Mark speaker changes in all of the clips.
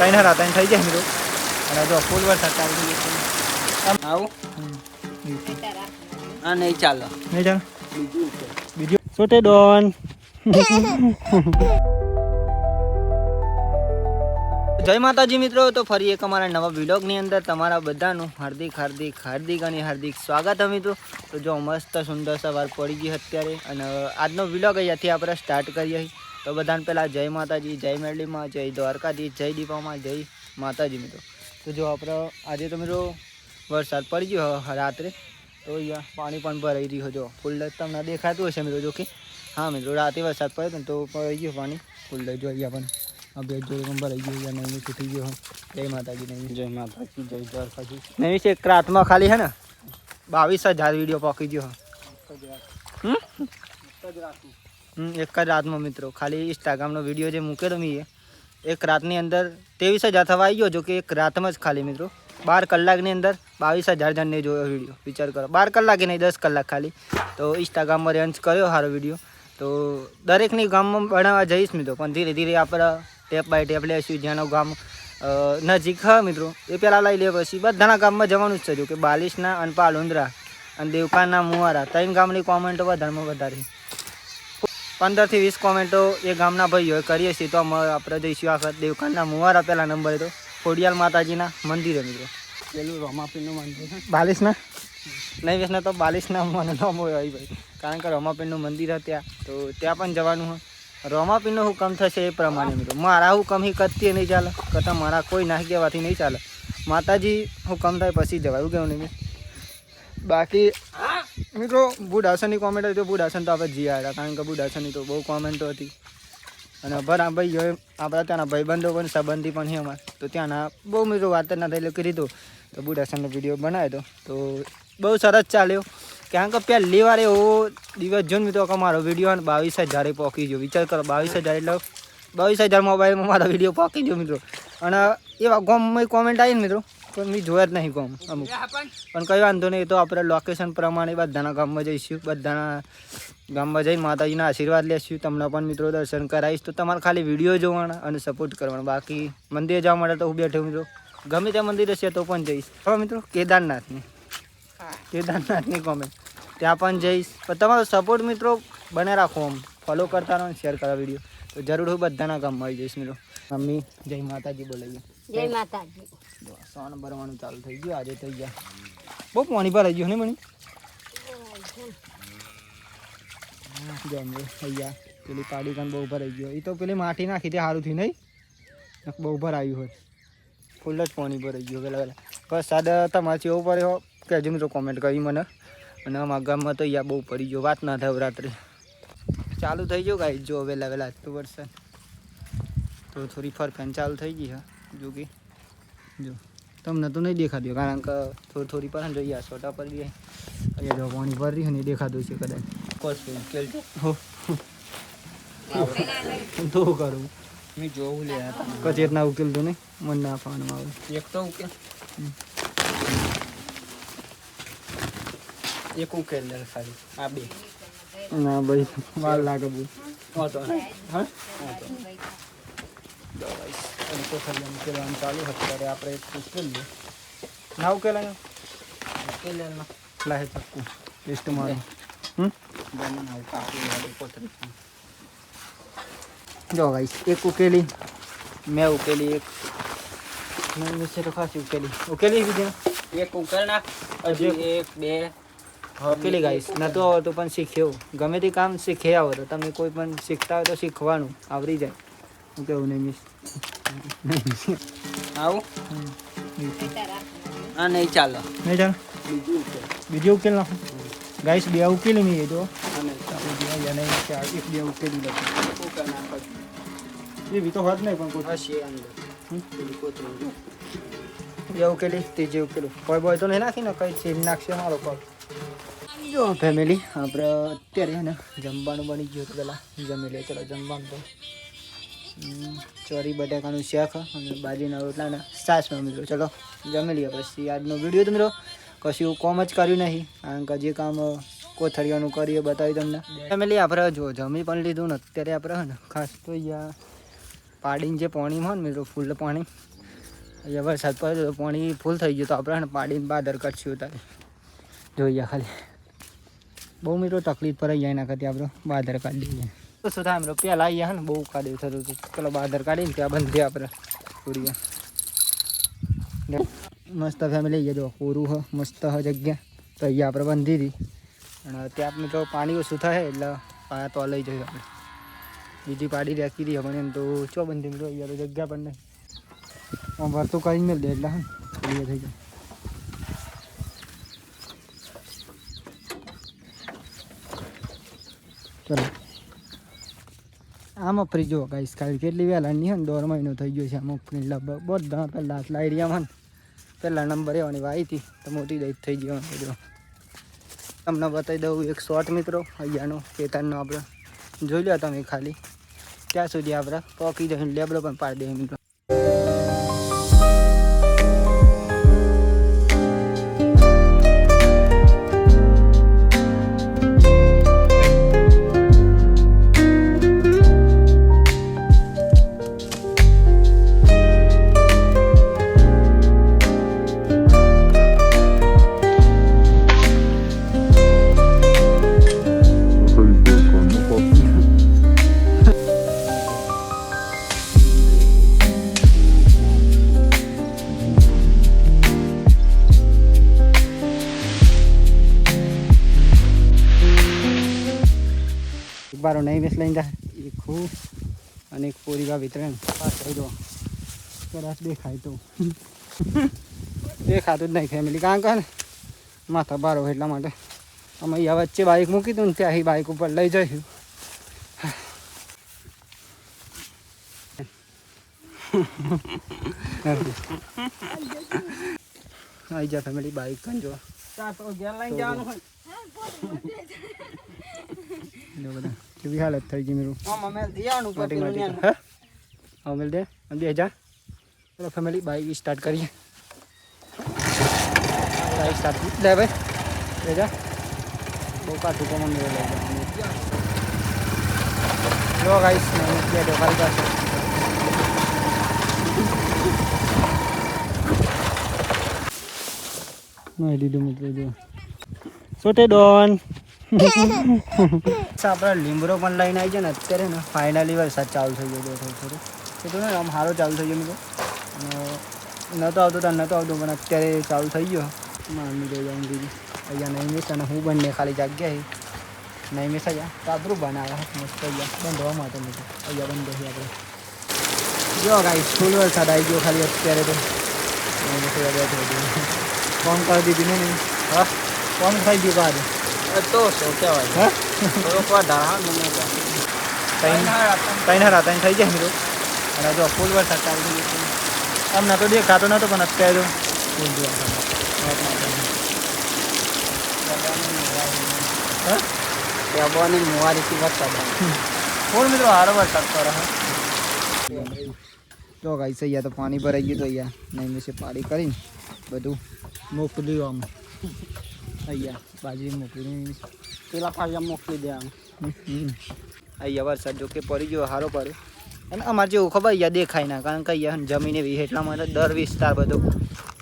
Speaker 1: ત્રણ હરા ત્રણ થઈ જાય મિત્રો અને જો ફૂલ વરસાદ ચાલુ થઈ ગયો
Speaker 2: આવું હા નહીં ચાલો
Speaker 1: નહીં ચાલ બીજું સોટે ડોન જય માતાજી મિત્રો તો ફરી એક અમારા નવા વ્લોગની અંદર તમારા બધાનું હાર્દિક અને હાર્દિક સ્વાગત મિત્રો તો જો મસ્ત સુંદર સવાર પડી ગઈ અત્યારે અને આજનો વ્લોગ અહીંયાથી આપણે સ્ટાર્ટ કરીએ તો બધાને પહેલાં જય માતાજી જય મેરડીમાં જય દ્વારકાધીશ જય દીપામાં જય માતાજી મિત્રો તો જો આપણે આજે તો મિત્રો વરસાદ પડી ગયો રાત્રે તો અહીંયા પાણી પણ ભરાઈ રહ્યું જો ફૂલ તમને દેખાતું હશે મિત્રો જો કે હા મિત્રો રાતે વરસાદ પડ્યો ને તો પડી ગયું પાણી ફૂલ જો અહીંયા પણ અભે જો ભરાઈ ગયું અહીંયા નહીં છૂટી ગયો જય માતાજી નહીં જય માતાજી જય દ્વારકાજી નહીં છે એક રાતમાં ખાલી હે ને 22,000 વિડીયો પહોંચી ગયો એક જ રાતમાં મિત્રો ખાલી ઇન્સ્ટાગ્રામનો વિડીયો જે મૂકેલો મેં એક રાતની અંદર 23,000 થવા આવી ગયો જો કે એક રાતમાં જ ખાલી મિત્રો 12 કલાકની અંદર 22,000 જણને જોયો વિડીયો વિચાર કરો 12 કલાકે નહીં 10 કલાક ખાલી તો ઇન્સ્ટાગ્રામમાં રેન્જ કર્યો સારો વિડીયો તો દરેકની ગામમાં બનાવવા જઈશ મિત્રો પણ ધીરે ધીરે આપણે ટેપ બાય ટેપ લઈશું જેનો ગામ નજીક હા મિત્રો એ પહેલાં લઈ લે પછી બધાના ગામમાં જવાનું જ છે જો કે બાલિશના અનપાલ ઉંદરા અને દેવકાના મુવારા ત્રણ ગામની કોમેન્ટો વધારેમાં વધારે 15 થી 20 કોમેન્ટો એ ગામના ભાઈઓએ કરીએ છીએ તો આપણે જઈશું આખા દેવકાના મુવારા પહેલા નંબરે તો ખોડિયાલ માતાજીના મંદિરે મિત્રો પેલું રમાપીરનું મંદિર બાલિશના નહીં વેસના તો બાલિશના મને નામ હોય ભાઈ કારણ કે રમાપીરનું મંદિર ત્યાં તો ત્યાં પણ જવાનું હોય રમાપીરનો હુકમ થશે એ પ્રમાણે મિત્રો મારા હુકમ હી કત્તી નહીં ચાલે કરતાં મારા કોઈ નાખી કહેવાથી નહીં ચાલે માતાજી હુકમ થાય પછી જવાય એવું કેવું નહીં બાકી મિત્રો બુઢાસનની કોમેન્ટ હતી તો બુઢાસન તો આપણે જી આવ્યા કારણ કે બુઢાસનની તો બહુ કોમેન્ટો હતી અને ભરા ભાઈ આપણા ત્યાંના ભાઈબંધો પણ સંબંધી પણ છે અમારે તો ત્યાંના બહુ મિત્રો વાત ના થઈ એટલે કરી દો તો બુઢાસનનો વિડીયો બનાવ્યો તો બહુ સરસ ચાલ્યો કારણ કે પહેલી વાર એવો દિવસ જો મિત્રો કે મારો વિડીયો 22,000 પહોંચી ગયો વિચાર કરો 22,000 એટલે 22,000 મોબાઈલમાં મારો વિડીયો પહોંચી ગયો મિત્રો અને એવા ગામમાં કોમેન્ટ આવી ને મિત્રો પણ મેં જોયા જ નહીં ગામ અમુક પણ કંઈ વાંધો નહીં તો આપણે લોકેશન પ્રમાણે બધાના ગામમાં જઈશું બધાના ગામમાં જઈને માતાજીના આશીર્વાદ લેશું તમને પણ મિત્રો દર્શન કરાવીશ તો તમારે ખાલી વિડીયો જોવાના અને સપોર્ટ કરવાનો બાકી મંદિરે જવા માટે તો હું બેઠો મિત્રો ગમે ત્યાં મંદિર હશે તો પણ જઈશ હવે મિત્રો કેદારનાથની કોમેન્ટ ત્યાં પણ જઈશ પણ તમારો સપોર્ટ મિત્રો બને રાખો આમ ફોલો કરતા રહો શેર કરવા વિડીયો તો જરૂર હું બધાના ગામમાં આવી જઈશ મિત્રો મમ્મી જય માતાજી બોલાવીએ
Speaker 3: જય માતાજી
Speaker 1: સોન ભરવાનું ચાલુ થઈ ગયું આજે થઈ ગયા બહુ પાણી ભરાઈ ગયું ને મણી અહીંયા પેલી પાડી કાન બહુ ભરાઈ ગયો એ તો પેલી માટી નાખી તે સારું થયું નહીં બહુ ભરાયું હોય ફૂલ જ પાણી ભરાઈ ગયું પેલા વરસાદ તમારે એવું પડ્યો કહેજો મિત્રો કોમેન્ટ કરી મને અને અમારા ગામમાં તો અહીંયા બહુ પડી ગયો વાત ના થાય રાત્રે ચાલુ થઈ ગયો ગાઈ જો વહેલા તો વરસાદ તો થોડી ફરફેન ચાલુ થઈ ગઈ હા જો કે જો તમને તો નહીં દેખાતું કારણ કે થોડી પર જોઈએ છોટા પર જાય અહીંયા જો પાણી ભરી નહીં દેખાતું છે કદાચ હો તો કરું
Speaker 2: મેં જોવું લે
Speaker 1: કચેરના ઉકેલતું નહીં મન ના પાનમાં આવે
Speaker 2: એક તો ઉકેલ એક ઉકેલ લે ખાલી આ બે
Speaker 1: ના ભાઈ વાર લાગે બહુ હા કોઠારીમાં ઉકેલવાનું ચાલુ અત્યારે આપણે એક ઉકેલ લઈએ ના ઉકેલાય
Speaker 2: ઉકેલેલમાં
Speaker 1: લાહે ચક્કુ ટેસ્ટ મારો જો ગાઈસ એક ઉકેલી મેં ઉકેલી એક મેં નીચે તો ખાસી ઉકેલી બીજી
Speaker 2: એક ઉકેલ નાખ હજી એક બે
Speaker 1: ઉકેલી ગાઈસ નતો આવડતું પણ શીખ્યો ગમે તે કામ શીખે આવો તો તમે કોઈ પણ શીખતા હોય તો શીખવાનું આવડી જાય હું કેવું નહીં મિસ
Speaker 2: આવું હા નહીં ચાલો
Speaker 1: નહીં ચાલ બીજું ઉકેલ નાખો ગાઈસ બે ઉકેલી નહીં જો એક બે ઉકેલી લખો એ બી તો હોત નહીં પણ કોઈ
Speaker 2: હશે અંદર
Speaker 1: બે ઉકેલી ત્રીજી ઉકેલું કોઈ બોય તો નહીં નાખી ને કઈ ચીજ નાખશે મારો પગ જો ફેમિલી આપણે અત્યારે ને જમવાનું બની ગયું હતું પહેલાં જમી લે ચલો જમવાનું તો ચોરી બટાકાનું શાક અને બાજરીના રોટલા ને છાશમાં મિત્રો ચલો જમી લઈએ પછી આજનો વિડીયો તો મિત્રો કશું કોમ જ કર્યું નહીં કારણ કે જે કામ કોથળીઓનું કરીએ બતાવી તમને ફેમિલી આપણે જો જમી પણ લીધું ને અત્યારે આપણે ને ખાસ તો અહીંયા પાડીને જે પાણીમાં ને મિત્રો ફૂલ પાણી અહીંયા વરસાદ પડ્યો તો પાણી ફૂલ થઈ ગયું તો આપણે પાડીને બાદર કાઢશું તારે જોઈએ ખાલી બહુ મિત્રો તકલીફ પડે જાય એના કરતી આપણે બાદર કાઢી દઈએ તો શું થાય મિત્રો પહેલાં અહીંયા ને બહુ કાઢ્યું થતું હતું પેલો બાદર કાઢીને ત્યાં બંધ આપણે પૂરી મસ્ત ફેમિલી અહીંયા જો પૂરું હ મસ્ત હ જગ્યા તો અહીંયા આપણે બંધી હતી અને ત્યાં મિત્રો પાણી ઓછું થાય એટલે પાયા તો લઈ જઈએ આપણે બીજી પાડી રાખી દઈએ પણ એમ તો ચો બંધી મિત્રો અહીંયા તો જગ્યા પણ નહીં ભરતું કરીને મેળ દે એટલે હા થઈ જાય ચલો આ મગફળી જુઓ ગાઈસ ખાલી કેટલી વહેલા નહીં ને 1.5 મહિનો થઈ ગયો છે આ મગફળી લગભગ બધા પહેલાં આટલા એરિયામાં પહેલાં નંબર એવાની વાવી હતી તો મોટી દઈ થઈ ગયો બધો તમને બતાવી દઉં એક શોર્ટ મિત્રો અહીંયાનો ખેતરનો આપણે જોઈ લો તમે ખાલી ત્યાં સુધી આપણે પોકી જઈને લેબડો પણ પાડી દઈએ મિત્રો બારો નહીં બેસ લઈને જાય એક ખૂબ અને એક પોરીવા વિતરણ પાસ થઈ દો કદાચ દેખાય તો દેખાતું જ નહીં ફેમિલી કારણ કે માથા બારો એટલા માટે અમે અહીંયા વચ્ચે બાઇક મૂકી દઉં ને ત્યાં બાઇક ઉપર લઈ જઈશું આવી જા ફેમિલી બાઇક kan જો
Speaker 2: લઈને જવાનું હોય
Speaker 1: કેવી હાલત થઈ ગઈ મેરું મેલ દે બે હજાર ચલો ફેમિલી બાઇક સ્ટાર્ટ કરીએ બાઇક સ્ટાર્ટ લે ભાઈ બે હજાર બહુ કાઠું તો મને લઈ જો ગાઈસ બે તો ખાલી પાસે નહીં દીધું મિત્રો જો સોટે ડોન આપણે લીમડો પણ લઈને આવી જાય ને અત્યારે ને ફાઇનલી વરસાદ ચાલુ થઈ ગયો થોડું થોડું એ તો ને આમ સારો ચાલુ થઈ ગયો મિત્રો અને નહોતો આવતો ત્યાં નહોતો આવતો પણ અત્યારે ચાલુ થઈ ગયો મામી જોઈ જાઉં દીધી અહીંયા નહીં મિસ અને હું બંને ખાલી જાગ્યા નહીં મિસ અહીંયા કાતરું બનાવે મસ્ત અહીંયા બંધવા માટે મિત્રો અહીંયા બંધ છે આપણે જો ગાઈસ ફૂલ વરસાદ આવી ગયો ખાલી અત્યારે તો ફોન કરી દીધી ને હા ફોન થઈ ગયું બાદ
Speaker 2: તો શું કહેવાય
Speaker 1: હા
Speaker 2: થોડોક વધારે મને
Speaker 1: ત્રણ થઈ જાય મિત્રો અને જો ફૂલ વરસાદ ચાલુ થઈ ગયો આમ ના તો દેખાતો નહોતો પણ અત્યારે ફૂલ જોવા
Speaker 2: ત્યાં મોવારીથી વરસાદ
Speaker 1: ફૂલ મિત્રો સારો વરસાદ પડે જો ગાઈસ અહીંયા તો પાણી ભરાઈ ગયું તો અહીંયા નહીં મેં પાણી કરીને બધું મોકલ્યું આમ અહીંયા બાજરી મોકલી
Speaker 2: પેલા ફાળિયા મોકલી દેવાનું
Speaker 1: અહીંયા વરસાદ જો કે પડી ગયો સારો પડ્યો અને અમારે જેવું ખબર અહીંયા દેખાય ના કારણ કે અહીંયા જમીન એવી એટલા માટે દર વિસ્તાર બધો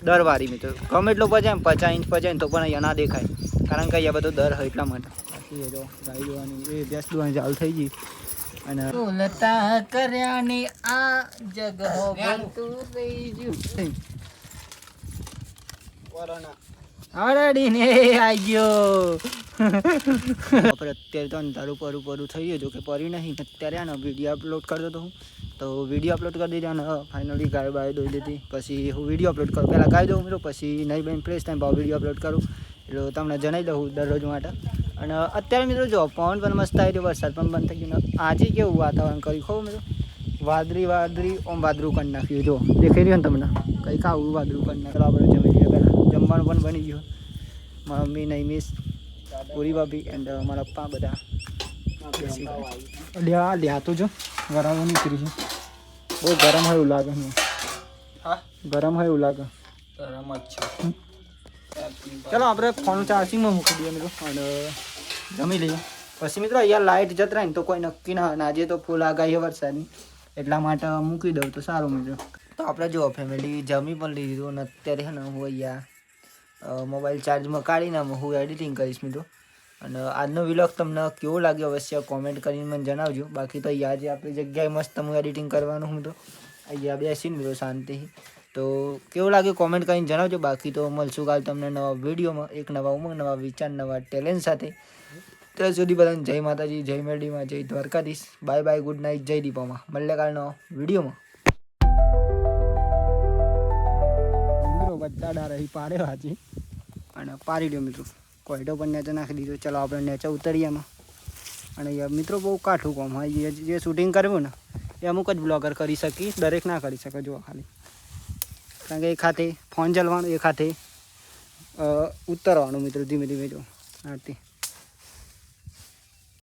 Speaker 1: દરવારી મિત્રો ગમે એટલો પચાય 50 ઇંચ પચાય તો પણ અહીંયા ના દેખાય કારણ કે અહીંયા બધો દર હોય એટલા માટે બાકી એ જો ગાય દોવાની એ ભેંસ દોવાની ચાલુ થઈ ગઈ અને
Speaker 2: લતા કર્યાની આ જગ હો બનતું રહી ગયું
Speaker 1: અરેડીને આવી ગયો આપણે અત્યારે તો અંધારું પરું થઈ ગયું જો કે પરી નહીં અત્યારે આનો વિડીયો અપલોડ કરતો હતો હું તો વિડીયો અપલોડ કરી દીધો અને ફાઇનલી ગાય બાય દોઈ દીધી પછી હું વિડીયો અપલોડ કરું પહેલાં ગાય દઉં મિત્રો પછી નહીં બેન પ્લેસ ટાઈમ ભાવ વિડીયો અપલોડ કરું એટલે તમને જણાવી દઉં દરરોજ માટે અને અત્યારે મિત્રો જો પવન પણ મસ્ત આવી રહ્યો વરસાદ પણ બંધ થઈ ગયો આજે કેવું વાતાવરણ કર્યું ખબર મિત્રો વાદળી ઓમ વાદળું કરી નાખ્યું જો દેખાઈ રહ્યું ને તમને કંઈ ખાવું વાદળું કરી નાખ્યું આપણે જમી લઈએ પહેલાં જમવાનું પણ બની ગયું મારા મમ્મી નહીં મિસ પૂરી ભાભી એન્ડ મારા પપ્પા બધા લ્યા તું જો ગરમ નીકળી છે બહુ ગરમ હોય એવું લાગે
Speaker 2: હા
Speaker 1: ગરમ હોય એવું લાગે
Speaker 2: ગરમ જ છે
Speaker 1: ચાલો આપણે ફોન ચાર્જિંગમાં મૂકી દઈએ મિત્રો અને જમી લઈએ પછી મિત્રો અહીંયા લાઇટ જત રહે ને તો કોઈ નક્કી ના આજે તો ફૂલ આગાહી વરસાદની એટલા માટે મૂકી દઉં તો સારું મિત્રો તો આપણે જો ફેમિલી જમી પણ લીધું અને અત્યારે છે ને હું અહીંયા મોબાઈલ ચાર્જમાં કાઢીને હું એડિટિંગ કરીશ મિત્રો. અને આજનો વિલોગ તમને કેવો લાગ્યો અવશ્ય કોમેન્ટ કરીને મને જણાવજો. બાકી તો અહીંયા જે આપણી જગ્યાએ મસ્ત હું એડિટિંગ કરવાનું હું તો અહીંયા બેસીને મિત્રો શાંતિથી. તો કેવું લાગ્યું કોમેન્ટ કરીને જણાવજો. બાકી તો મળશું કાલ તમને નવા વિડીયોમાં એક નવા ઉમંગ, નવા વિચાર, નવા ટેલેન્ટ સાથે. ત્યાં સુધી બધાને જય માતાજી, જય મેરડીમાં, જય Dwarkadhish. Bye bye, good night, જય દીપામાં. મળે કાલનો વિડીયોમાં. મિત્રો બધા ડાર પાડે હાજી અને પાડી દો મિત્રો. કોયડો પણ નેચે નાખી દીધો. ચલો આપણે નેચે ઉતરીએ એમાં. અને મિત્રો બહુ કાઠું કામ હોય. જે શૂટિંગ કરવું ને એ અમુક જ બ્લોગર કરી શકી, દરેક ના કરી શકે. જો ખાલી કારણ કે એક હાથે ફોન ચલાવવાનું, એક હાથે ઉતરવાનું મિત્રો ધીમે ધીમે. જો આરતી